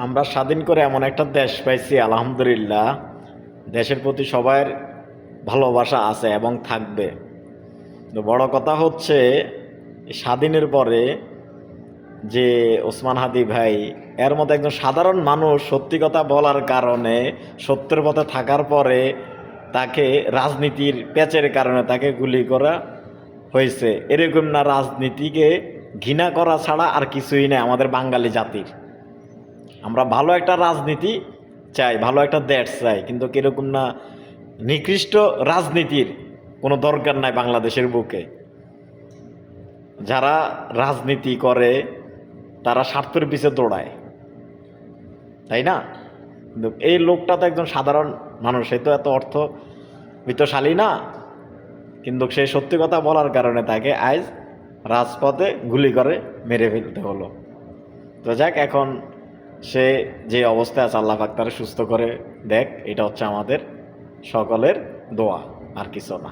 আমরা স্বাধীন করে এমন একটা দেশ পাইছি, আলহামদুলিল্লাহ। দেশের প্রতি সবার ভালোবাসা আছে এবং থাকবে। তো বড় কথা হচ্ছে, স্বাধীনের পরে যে ওসমান হাদি ভাই, এর মতো একজন সাধারণ মানুষ সত্যি কথা বলার কারণে, সত্যের পথে থাকার পরে তাকে রাজনীতির প্যাচের কারণে তাকে গুলি করা হয়েছে। এরকম না, রাজনীতিকে ঘৃণা করা ছাড়া আর কিছুই নেই আমাদের বাঙালি জাতির। আমরা ভালো একটা রাজনীতি চাই, ভালো একটা দেশ চাই, কিন্তু কিরকম না, নিকৃষ্ট রাজনীতির কোনো দরকার নাই বাংলাদেশের বুকে। যারা রাজনীতি করে তারা স্বার্থের পিছে দৌড়ায়, তাই না? কিন্তু এই লোকটা তো একজন সাধারণ মানুষ, সে তো এত অর্থ বিত্তশালী না, কিন্তু সে সত্যি কথা বলার কারণে তাকে আজ রাজপথে গুলি করে মেরে ফেলতে হলো। তো যাক, এখন সে যে অবস্থায় আছে, আল্লাহ পাক তারে সুস্থ করে দেখ, এটা হচ্ছে আমাদের সকলের দোয়া, আর কিছু না।